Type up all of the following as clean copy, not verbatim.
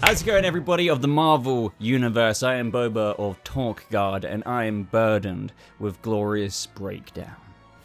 How's it going, everybody of the Marvel Universe? I am Boba of TalkGuard, and I am burdened with glorious breakdown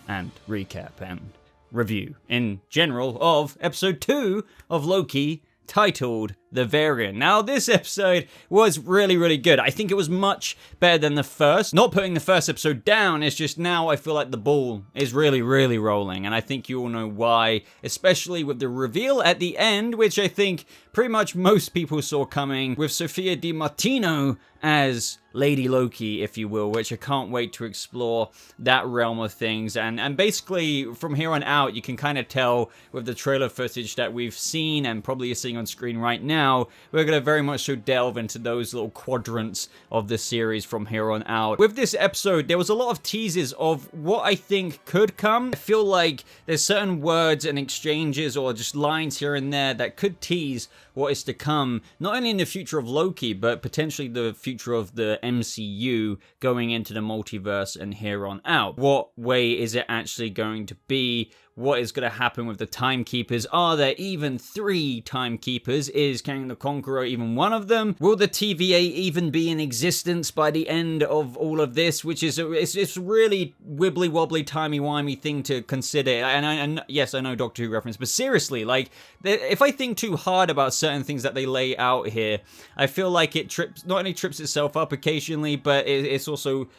and recap and review in general of episode 2 of Loki, titled The Variant. Now, this episode was really good. I think it was much better than the first. Not putting the first episode down, it's just now I feel like the ball is really rolling, and I think you all know why, especially with the reveal at the end, which I think pretty much most people saw coming, with Sophia Di Martino as Lady Loki, if you will, which I can't wait to explore that realm of things. And basically, from here on out, you can kind of tell with the trailer footage that we've seen and probably are seeing on screen right now, we're going to very much so delve into those little quadrants of the series from here on out. With this episode, there was a lot of teases of what I think could come. I feel like there's certain words and exchanges or just lines here and there that could tease what is to come, not only in the future of Loki, but potentially the future of the MCU going into the multiverse and here on out. What way is it actually going to be? What is going to happen with the Timekeepers? Are there even 3 Timekeepers? Is Kang the Conqueror even one of them? Will the TVA even be in existence by the end of all of this? Which is it's really wibbly wobbly timey wimey thing to consider. And yes, I know Doctor Who reference, but seriously, like, if I think too hard about certain things that they lay out here, I feel like it not only trips itself up occasionally, but it's also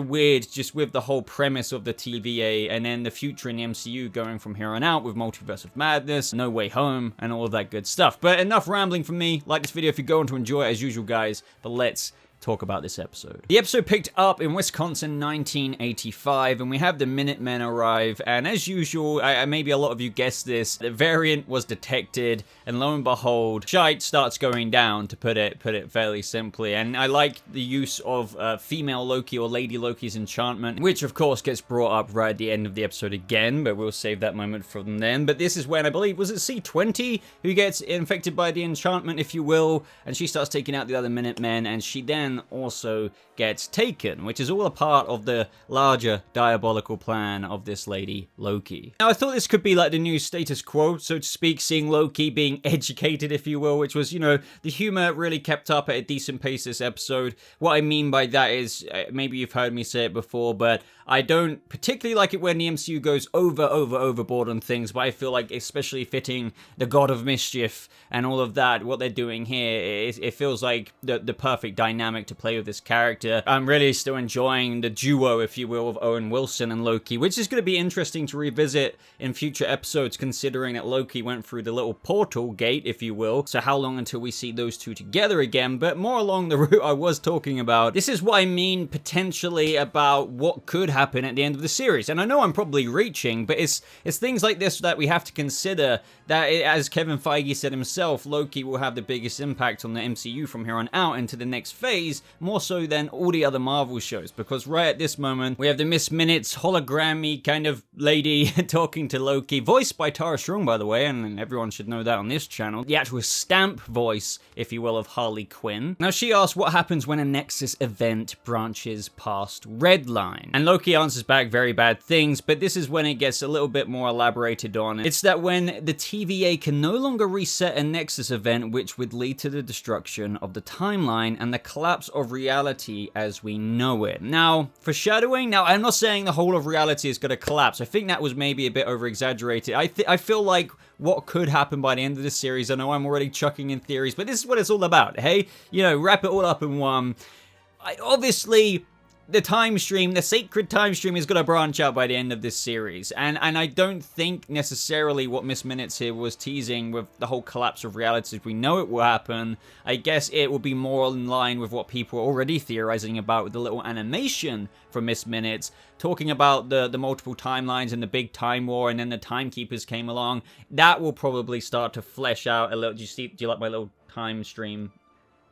weird just with the whole premise of the TVA and then the future in the MCU going from here on out with Multiverse of Madness, No Way Home, and all of that good stuff. But enough rambling from me. Like this video if you're going to enjoy it as usual, guys. But let's talk about this episode. The episode picked up in Wisconsin 1985, and we have the Minutemen arrive, and as usual, maybe a lot of you guessed this, the variant was detected, and lo and behold, shite starts going down, to put it fairly simply. And I like the use of female Loki or Lady Loki's enchantment, which of course gets brought up right at the end of the episode again, but we'll save that moment from then. But this is when, I believe, was it C-20 who gets infected by the enchantment, if you will, and she starts taking out the other Minutemen, and she then also gets taken, which is all a part of the larger diabolical plan of this Lady Loki. Now, I thought this could be like the new status quo, so to speak, seeing Loki being educated, if you will, which was, you know, the humor really kept up at a decent pace this episode. What I mean by that is, maybe you've heard me say it before, but I don't particularly like it when the MCU goes overboard on things, but I feel like especially fitting the God of Mischief and all of that, what they're doing here, it feels like the perfect dynamic to play with this character. I'm really still enjoying the duo, if you will, of Owen Wilson and Loki, which is going to be interesting to revisit in future episodes, considering that Loki went through the little portal gate, if you will. So how long until we see those two together again? But more along the route I was talking about, this is what I mean potentially about what could happen at the end of the series. And I know I'm probably reaching, but it's things like this that we have to consider, that as Kevin Feige said himself, Loki will have the biggest impact on the MCU from here on out into the next phase, more so than all the other Marvel shows, because right at this moment we have the Miss Minutes hologrammy kind of lady talking to Loki, voiced by Tara Strong, by the way, and everyone should know that on this channel, the actual stamp voice, if you will, of Harley Quinn. Now, she asks what happens when a Nexus event branches past Red Line, and Loki answers back very bad things, but this is when it gets a little bit more elaborated on. It's that when the TVA can no longer reset a Nexus event, which would lead to the destruction of the timeline and the collapse of reality as we know it. Now, foreshadowing, now I'm not saying the whole of reality is going to collapse. I think that was maybe a bit over-exaggerated. I feel like what could happen by the end of this series, I know I'm already chucking in theories, but this is what it's all about, hey? You know, wrap it all up in one. Obviously, the time stream, the sacred time stream, is going to branch out by the end of this series. And I don't think necessarily what Miss Minutes here was teasing with the whole collapse of reality as we know it will happen. I guess it will be more in line with what people are already theorizing about with the little animation from Miss Minutes, talking about the multiple timelines and the big time war, and then the Timekeepers came along. That will probably start to flesh out a little. Do you like my little time stream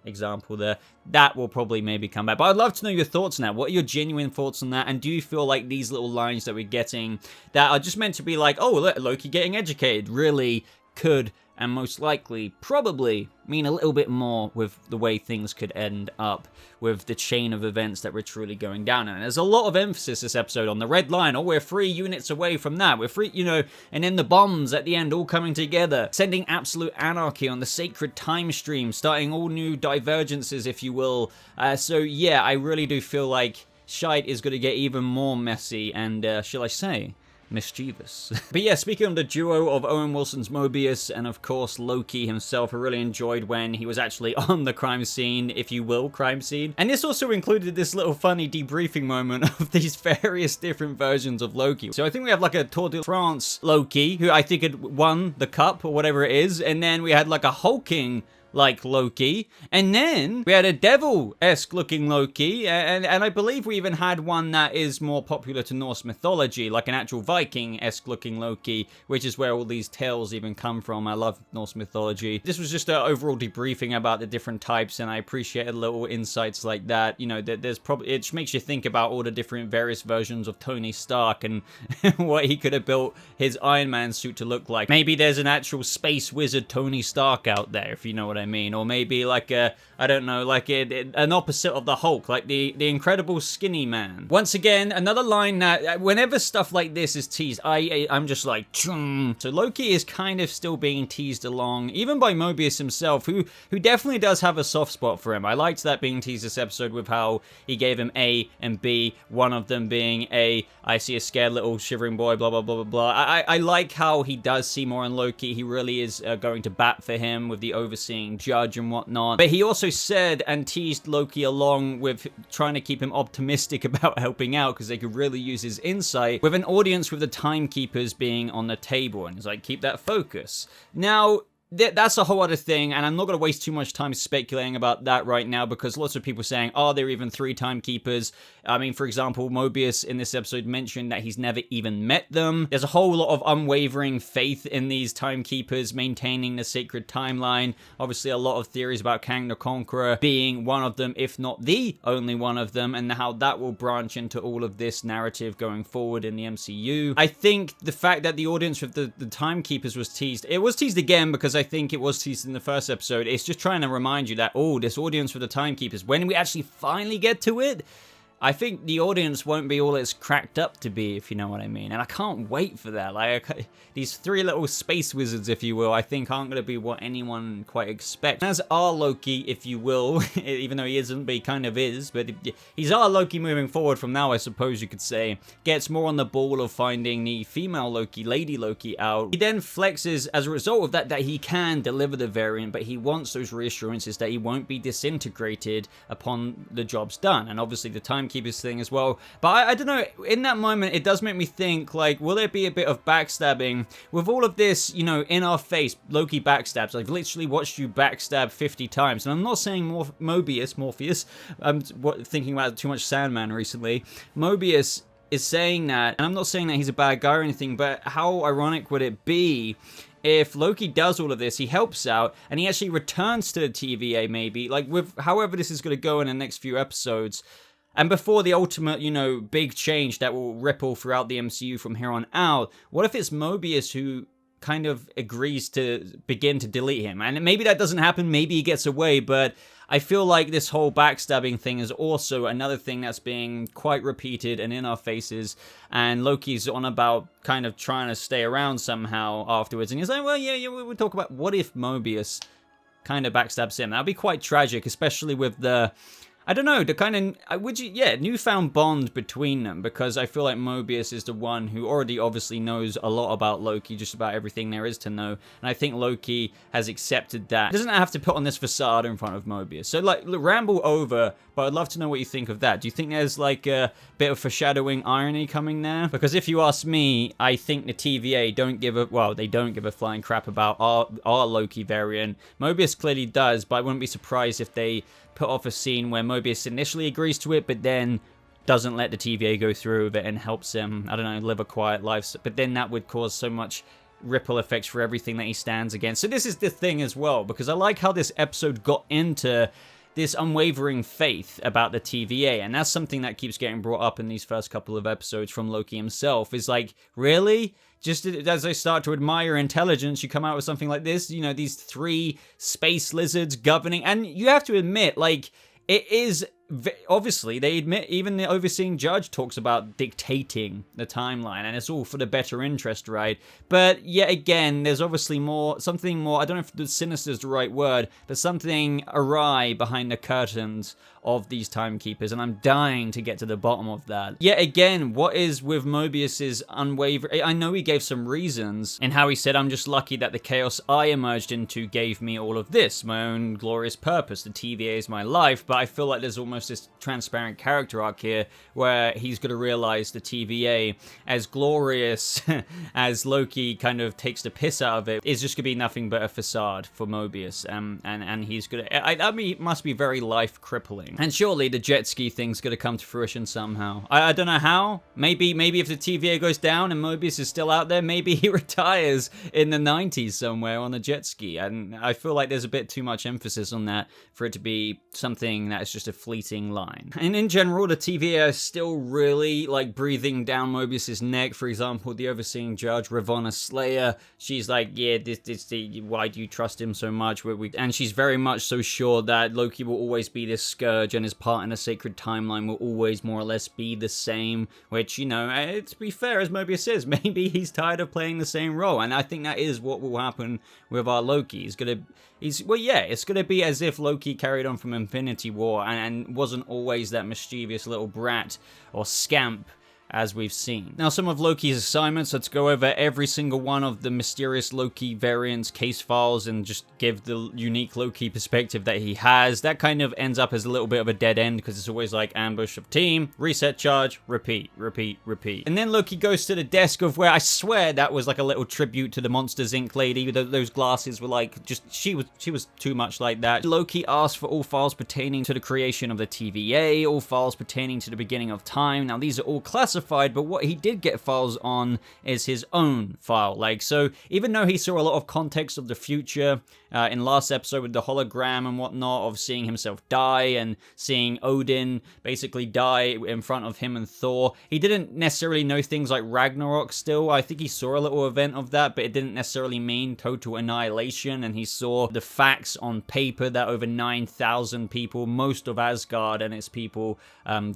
example there? That will probably maybe come back. But I'd love to know your thoughts on that. What are your genuine thoughts on that? And do you feel like these little lines that we're getting that are just meant to be like, oh, Loki getting educated, really could, and most likely, probably, mean a little bit more with the way things could end up with the chain of events that we're truly going down. And there's a lot of emphasis this episode on the red line. Oh, we're 3 units away from that. We're 3, and then the bombs at the end all coming together, sending absolute anarchy on the sacred time stream, starting all new divergences, if you will. So yeah, I really do feel like shite is going to get even more messy and, shall I say, mischievous. But yeah, speaking of the duo of Owen Wilson's Mobius and of course Loki himself, I really enjoyed when he was actually on the crime scene, if you will, crime scene. And this also included this little funny debriefing moment of these various different versions of Loki. So I think we have like a Tour de France Loki, who I think had won the cup or whatever it is, and then we had like a hulking like Loki, and then we had a devil-esque looking Loki, and I believe we even had one that is more popular to Norse mythology, like an actual Viking-esque looking Loki, which is where all these tales even come from. I love Norse mythology. This was just an overall debriefing about the different types, and I appreciated little insights like that. That there's probably, it makes you think about all the different various versions of Tony Stark and what he could have built his Iron Man suit to look like. Maybe there's an actual space wizard Tony Stark out there, if you know what I mean, or maybe like a, I don't know, like an opposite of the Hulk, like the incredible skinny man. Once again, another line that whenever stuff like this is teased, I'm just like, chung. So Loki is kind of still being teased along, even by Mobius himself, who definitely does have a soft spot for him. I liked that being teased this episode with how he gave him A and B, one of them being I see a scared little shivering boy, blah, blah, blah, blah, blah. I like how he does see more in Loki. He really is going to bat for him with the overseeing judge and whatnot. But he also said and teased Loki along with trying to keep him optimistic about helping out because they could really use his insight with an audience with the Timekeepers being on the table. And he's like, keep that focus. Now, that's a whole other thing, and I'm not going to waste too much time speculating about that right now because lots of people saying, are there even 3 Timekeepers? I mean, for example, Mobius in this episode mentioned that he's never even met them. There's a whole lot of unwavering faith in these Timekeepers maintaining the sacred timeline. Obviously, a lot of theories about Kang the Conqueror being one of them, if not the only one of them, and how that will branch into all of this narrative going forward in the MCU. I think the fact that the audience with the Timekeepers was teased, it was teased again because I think it was teased in the first episode. It's just trying to remind you that, oh, this audience for the Timekeepers, when we actually finally get to it, I think the audience won't be all it's cracked up to be, if you know what I mean. And I can't wait for that. Like, these 3 little space wizards, if you will, I think aren't going to be what anyone quite expects. As our Loki, if you will, even though he isn't, but he kind of is, but he's our Loki moving forward from now, I suppose you could say. Gets more on the ball of finding the female Loki, Lady Loki, out. He then flexes, as a result of that he can deliver the variant, but he wants those reassurances that he won't be disintegrated upon the job's done. And obviously the Timekeepers thing as well. But I don't know, in that moment, it does make me think, like, will there be a bit of backstabbing? With all of this, in our face, Loki backstabs. I've literally watched you backstab 50 times. And I'm not saying Morpheus. I'm thinking about too much Sandman recently. Mobius is saying that, and I'm not saying that he's a bad guy or anything, but how ironic would it be if Loki does all of this, he helps out, and he actually returns to the TVA maybe, like with however this is going to go in the next few episodes, and before the ultimate, big change that will ripple throughout the MCU from here on out, what if it's Mobius who kind of agrees to begin to delete him? And maybe that doesn't happen, maybe he gets away, but I feel like this whole backstabbing thing is also another thing that's being quite repeated and in our faces, and Loki's on about kind of trying to stay around somehow afterwards, and he's like, well, yeah, we'll talk about what if Mobius kind of backstabs him. That'd be quite tragic, especially with the, I don't know, the kind of, newfound bond between them, because I feel like Mobius is the one who already obviously knows a lot about Loki, just about everything there is to know, and I think Loki has accepted that. He doesn't have to put on this facade in front of Mobius. So, like, ramble over, but I'd love to know what you think of that. Do you think there's, like, a bit of foreshadowing irony coming there? Because if you ask me, I think the TVA don't give a flying crap about our Loki variant. Mobius clearly does, but I wouldn't be surprised if they put off a scene where Mobius initially agrees to it, but then doesn't let the TVA go through with it and helps him, I don't know, live a quiet life. But then that would cause so much ripple effects for everything that he stands against. So this is the thing as well, because I like how this episode got into this unwavering faith about the TVA, and that's something that keeps getting brought up in these first couple of episodes from Loki himself, is like, really? Just as I start to admire intelligence, you come out with something like this, you know, these 3 space lizards governing, and you have to admit, like, it is, obviously, they admit, even the overseeing judge talks about dictating the timeline, and it's all for the better interest, right? But yet again, there's obviously something more, I don't know if the sinister is the right word, but something awry behind the curtains of these timekeepers, and I'm dying to get to the bottom of that. Yet again, what is with Mobius's unwavering, I know he gave some reasons in how he said, I'm just lucky that the chaos I emerged into gave me all of this, my own glorious purpose, the TVA is my life, but I feel like there's almost this transparent character arc here where he's going to realize the TVA, as glorious as Loki kind of takes the piss out of it, is just going to be nothing but a facade for Mobius, and he's going to, I mean, it must be very life crippling. And surely the jet ski thing's going to come to fruition somehow. I don't know how. Maybe if the TVA goes down and Mobius is still out there, maybe he retires in the 90s somewhere on a jet ski. And I feel like there's a bit too much emphasis on that for it to be something that is just a fleeting line. And in general, the TVA is still really like breathing down Mobius's neck. For example, the overseeing judge, Ravonna Slayer, she's like, yeah, why do you trust him so much? And she's very much so sure that Loki will always be this scourge, and his part in the sacred timeline will always more or less be the same, which, you know, to be fair, as Mobius says, maybe he's tired of playing the same role, and I think that is what will happen with our Loki. It's gonna be as if Loki carried on from Infinity War and wasn't always that mischievous little brat or scamp as we've seen. Now, some of Loki's assignments, let's go over every single one of the mysterious Loki variants case files and just give the unique Loki perspective that he has. That kind of ends up as a little bit of a dead end because it's always like ambush of team, reset charge, repeat, repeat, repeat. And then Loki goes to the desk of where I swear that was like a little tribute to the Monsters Inc. lady. Those glasses were like, just, she was too much like that. Loki asked for all files pertaining to the creation of the TVA, all files pertaining to the beginning of time. Now, these are all classified, but what he did get files on is his own file. Like, so even though he saw a lot of context of the future in last episode with the hologram and whatnot, of seeing himself die and seeing Odin basically die in front of him and Thor, he didn't necessarily know things like Ragnarok still. I think he saw a little event of that, but it didn't necessarily mean total annihilation, and he saw the facts on paper that over 9,000 people, most of Asgard and its people,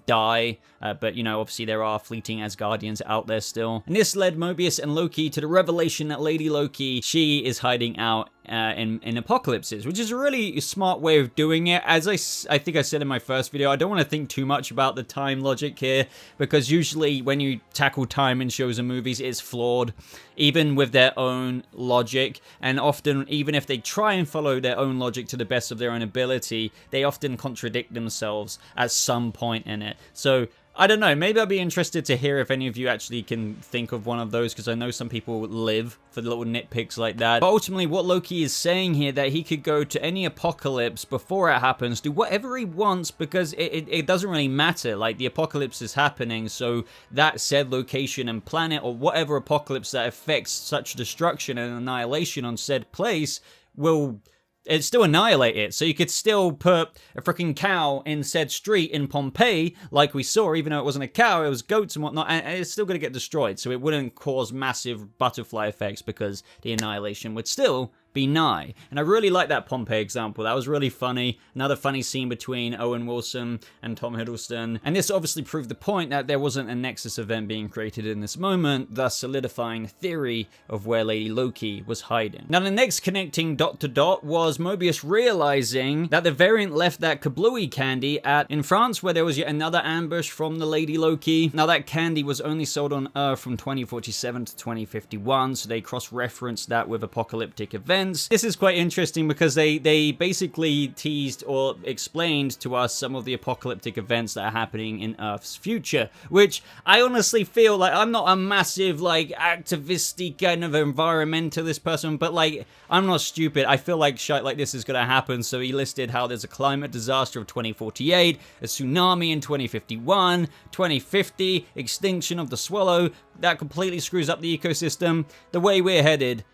die, but, you know, obviously there are fleeting Asgardians out there still. And this led Mobius and Loki to the revelation that Lady Loki, she is hiding out in apocalypses, which is a really smart way of doing it. As I think I said in my first video, I don't want to think too much about the time logic here, because usually when you tackle time in shows and movies, it's flawed, even with their own logic, and often, even if they try and follow their own logic to the best of their own ability, they often contradict themselves at some point in it. So I don't know, maybe I'd be interested to hear if any of you actually can think of one of those, because I know some people live for the little nitpicks like that. But ultimately, what Loki is saying here, that he could go to any apocalypse before it happens, do whatever he wants, because it doesn't really matter. Like, the apocalypse is happening, so that said location and planet, or whatever apocalypse that affects such destruction and annihilation on said place, will... it'd still annihilate it. So you could still put a freaking cow in said street in Pompeii, like we saw, even though it wasn't a cow, it was goats and whatnot, and it's still going to get destroyed. So it wouldn't cause massive butterfly effects, because the annihilation would still be nigh. And I really like that Pompeii example. That was really funny. Another funny scene between Owen Wilson and Tom Hiddleston. And this obviously proved the point that there wasn't a Nexus event being created in this moment, thus solidifying the theory of where Lady Loki was hiding. Now, the next connecting dot to dot was Mobius realizing that the variant left that kablooey candy in France, where there was yet another ambush from the Lady Loki. Now, that candy was only sold on Earth from 2047 to 2051, so they cross-referenced that with apocalyptic events. This is quite interesting because they basically teased or explained to us some of the apocalyptic events that are happening in Earth's future, which I honestly feel like, I'm not a massive like activisty kind of environmentalist person, but like, I'm not stupid. I feel like shit like this is gonna happen. So he listed how there's a climate disaster of 2048, a tsunami in 2051, 2050, extinction of the swallow that completely screws up the ecosystem. The way we're headed,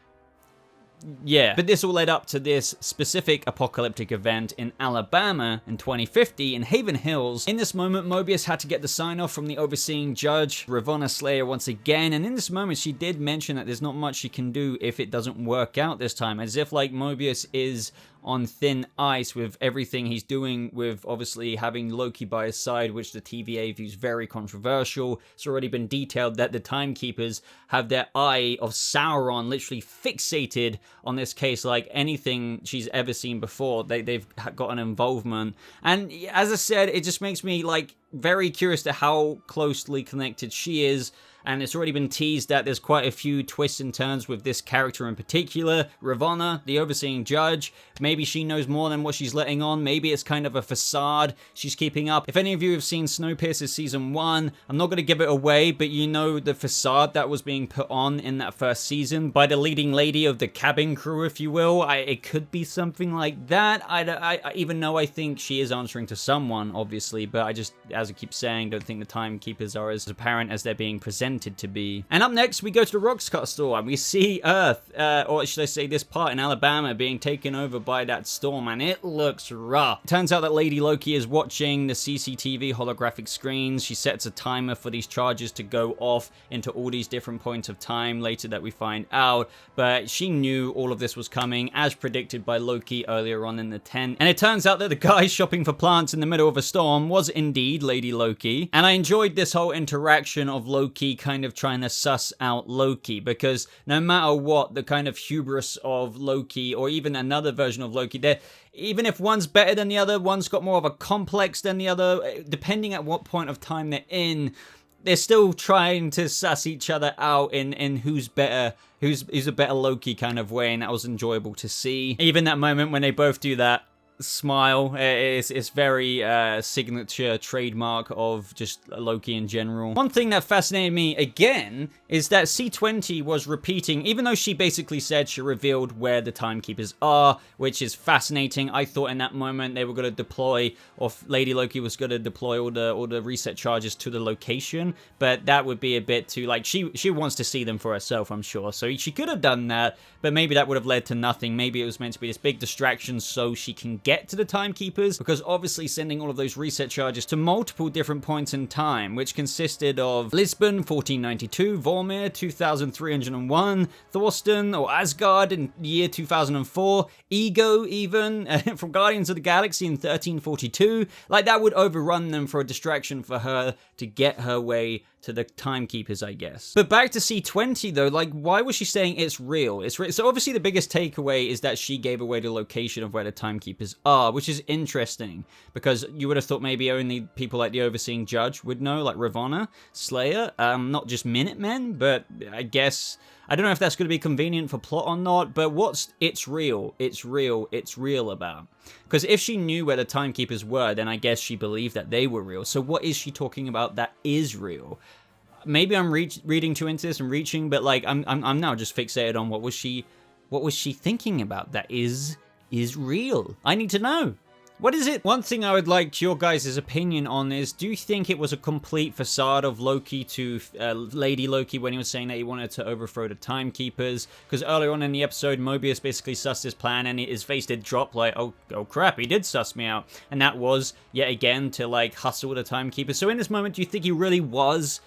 yeah. But this all led up to this specific apocalyptic event in Alabama in 2050 in Haven Hills. In this moment, Mobius had to get the sign-off from the overseeing judge, Ravonna Slayer, once again. And in this moment, she did mention that there's not much she can do if it doesn't work out this time. As if, like, Mobius is on thin ice with everything he's doing, with obviously having Loki by his side, which the TVA views very controversial. It's already been detailed that the Timekeepers have their eye of Sauron literally fixated on this case like anything she's ever seen before. They've got an involvement. And as I said, it just makes me like very curious to how closely connected she is. And it's already been teased that there's quite a few twists and turns with this character in particular. Ravonna, the overseeing judge, maybe she knows more than what she's letting on. Maybe it's kind of a facade she's keeping up. If any of you have seen Snowpiercer Season 1, I'm not going to give it away, but you know the facade that was being put on in that first season by the leading lady of the cabin crew, if you will. It could be something like that. Even though I think she is answering to someone, obviously, but I just, as I keep saying, don't think the Timekeepers are as apparent as they're being presented to be. And up next, we go to the Roxcart store and we see Earth, or should I say this part in Alabama, being taken over by that storm, and it looks rough. It turns out that Lady Loki is watching the CCTV holographic screens. She sets a timer for these charges to go off into all these different points of time later that we find out, but she knew all of this was coming as predicted by Loki earlier on in the tent. And it turns out that the guy shopping for plants in the middle of a storm was indeed Lady Loki. And I enjoyed this whole interaction of Loki kind of trying to suss out Loki, because no matter what, the kind of hubris of Loki, or even another version of Loki, even if one's better than the other, one's got more of a complex than the other, depending at what point of time they're in, they're still trying to suss each other out in who's better, who's a better Loki kind of way, and that was enjoyable to see. Even that moment when they both do that smile, it's very signature trademark of just Loki in general. One thing that fascinated me again is that C20 was repeating, even though she basically said she revealed where the Timekeepers are, which is fascinating. I thought in that moment they were going to deploy, or Lady Loki was going to deploy all the reset charges to the location, but that would be a bit too, like, she wants to see them for herself, I'm sure, so she could have done that, but maybe that would have led to nothing. Maybe it was meant to be this big distraction so she can get to the Timekeepers, because obviously sending all of those reset charges to multiple different points in time, which consisted of Lisbon 1492, Vormir 2301, Thorsten or Asgard in the year 2004, Ego even from Guardians of the Galaxy in 1342, like that would overrun them for a distraction for her to get her way to the Timekeepers, I guess. But back to C20 though, like, why was she saying it's real? It's real. So obviously the biggest takeaway is that she gave away the location of where the Timekeepers are, which is interesting, because you would have thought maybe only people like the overseeing judge would know, like Ravonna Slayer, not just Minutemen, but I guess, I don't know if that's going to be convenient for plot or not, but what's it's real about? Because if she knew where the Timekeepers were, then I guess she believed that they were real. So what is she talking about that is real? Maybe I'm reading too into this and reaching, but like I'm now just fixated on what was she thinking about that is real. I need to know. What is it? One thing I would like your guys' opinion on is, do you think it was a complete facade of Loki to Lady Loki when he was saying that he wanted to overthrow the Timekeepers? Because earlier on in the episode, Mobius basically sussed his plan and his face did drop like, oh crap, he did suss me out. And that was, yet again, to like hustle the Timekeepers. So in this moment, do you think he really was?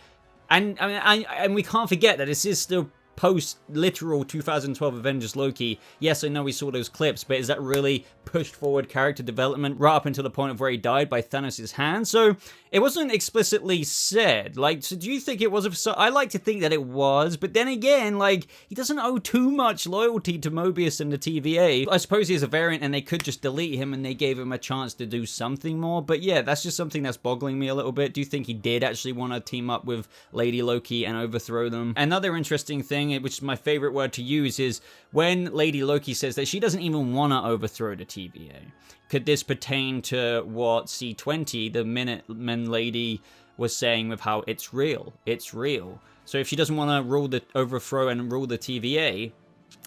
And and we can't forget that this is still post-literal 2012 Avengers Loki. Yes, I know we saw those clips, but is that really pushed forward character development right up until the point of where he died by Thanos' hand? So it wasn't explicitly said. Like, so do you think it was a facade? I like to think that it was, but then again, like, he doesn't owe too much loyalty to Mobius and the TVA. I suppose he's a variant and they could just delete him and they gave him a chance to do something more, but yeah, that's just something that's boggling me a little bit. Do you think he did actually want to team up with Lady Loki and overthrow them? Another interesting thing, which is my favorite word to use, is when Lady Loki says that she doesn't even want to overthrow the TVA. Could this pertain to what C20, the Minutemen lady, was saying with how it's real? It's real. So if she doesn't want to overthrow and rule the TVA,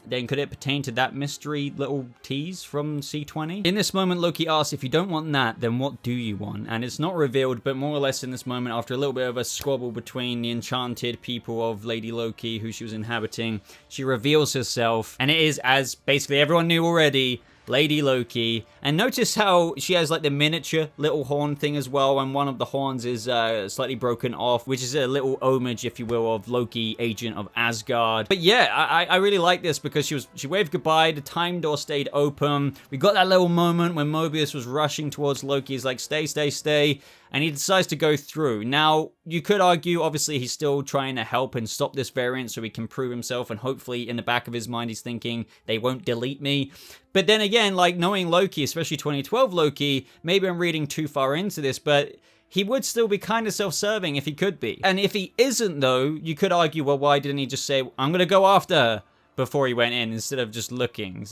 then could it pertain to that mystery little tease from C20? In this moment, Loki asks, if you don't want that, then what do you want? And it's not revealed, but more or less in this moment, after a little bit of a squabble between the enchanted people of Lady Loki, who she was inhabiting, she reveals herself, and it is, as basically everyone knew already, Lady Loki. And notice how she has like the miniature little horn thing as well, and one of the horns is slightly broken off, which is a little homage, if you will, of Loki, agent of Asgard. But yeah, I really like this because she waved goodbye, the time door stayed open. We got that little moment when Mobius was rushing towards Loki. He's like, stay, stay, stay. And he decides to go through. Now, you could argue, obviously, he's still trying to help and stop this variant so he can prove himself. And hopefully, in the back of his mind, he's thinking, they won't delete me. But then again, like, knowing Loki, especially 2012 Loki, maybe I'm reading too far into this, but he would still be kind of self-serving if he could be. And if he isn't, though, you could argue, well, why didn't he just say, I'm going to go after her before he went in instead of just looking?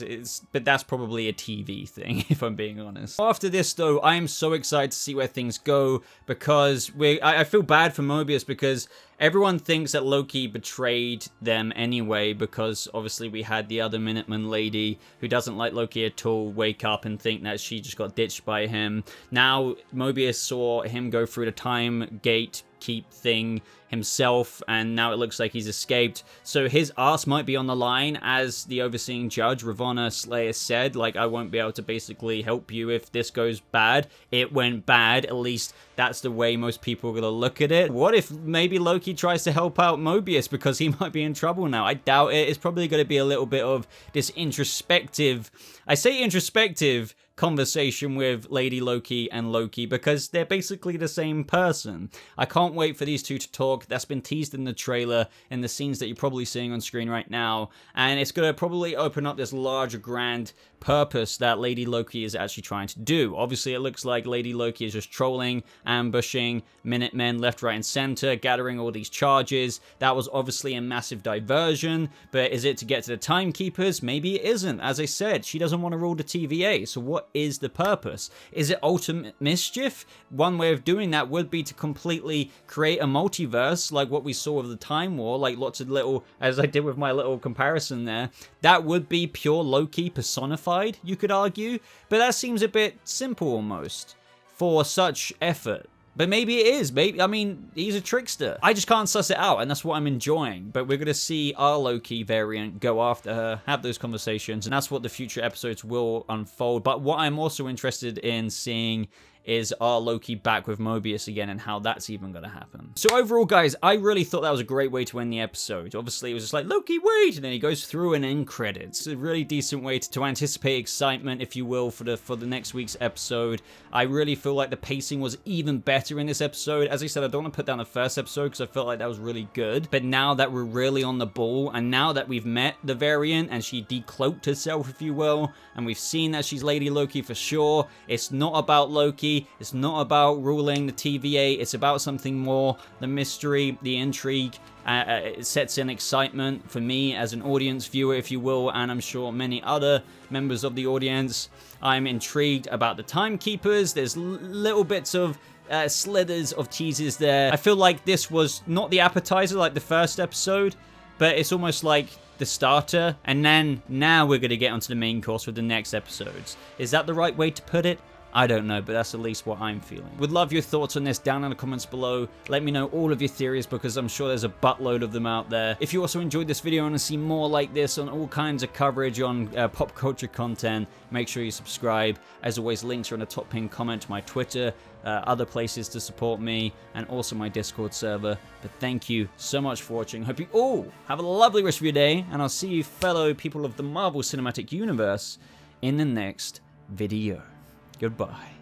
But that's probably a TV thing, if I'm being honest. After this, though, I am so excited to see where things go because I feel bad for Mobius because everyone thinks that Loki betrayed them anyway because obviously we had the other Minuteman lady who doesn't like Loki at all wake up and think that she just got ditched by him. Now Mobius saw him go through the time gate keep thing himself, and now it looks like he's escaped. So his ass might be on the line, as the overseeing judge, Ravonna Slayer, said, like, I won't be able to basically help you if this goes bad. It went bad, at least that's the way most people are going to look at it. What if maybe Loki tries to help out Mobius because he might be in trouble now? I doubt it. It's probably going to be a little bit of this introspective, I say introspective, conversation with Lady Loki and Loki because they're basically the same person. I can't wait for these two to talk. That's been teased in the trailer and the scenes that you're probably seeing on screen right now, and it's going to probably open up this larger grand purpose that Lady Loki is actually trying to do. Obviously, it looks like Lady Loki is just trolling, ambushing Minutemen left, right, and center, gathering all these charges. That was obviously a massive diversion, but is it to get to the Timekeepers? Maybe it isn't. As I said, she doesn't want to rule the TVA, so what is the purpose? Is it ultimate mischief? One way of doing that would be to completely create a multiverse like what we saw with the Time War, like lots of little, as I did with my little comparison there. That would be pure Loki personified, you could argue, but that seems a bit simple almost for such effort. But maybe it is. Maybe, I mean, he's a trickster. I just can't suss it out, and that's what I'm enjoying. But we're going to see our Loki variant go after her, have those conversations, and that's what the future episodes will unfold. But what I'm also interested in seeing is our Loki back with Mobius again and how that's even going to happen. So overall, guys, I really thought that was a great way to end the episode. Obviously, it was just like, Loki, wait! And then he goes through an end credits. It's a really decent way to anticipate excitement, if you will, for the next week's episode. I really feel like the pacing was even better in this episode. As I said, I don't want to put down the first episode because I felt like that was really good. But now that we're really on the ball, and now that we've met the variant and she decloaked herself, if you will, and we've seen that she's Lady Loki for sure, it's not about Loki. It's not about ruling the TVA. It's about something more. The mystery, the intrigue. It sets in excitement for me as an audience viewer, if you will, and I'm sure many other members of the audience. I'm intrigued about the Timekeepers. There's little bits of slithers of teasers there. I feel like this was not the appetizer like the first episode, but it's almost like the starter, and then now we're going to get onto the main course with the next episodes. Is that the right way to put it? I don't know, but that's at least what I'm feeling. Would love your thoughts on this down in the comments below. Let me know all of your theories because I'm sure there's a buttload of them out there. If you also enjoyed this video and want to see more like this on all kinds of coverage on pop culture content, make sure you subscribe. As always, links are in the top pinned comment to my Twitter, other places to support me, and also my Discord server. But thank you so much for watching. Hope you all have a lovely rest of your day, and I'll see you fellow people of the Marvel Cinematic Universe in the next video. Goodbye.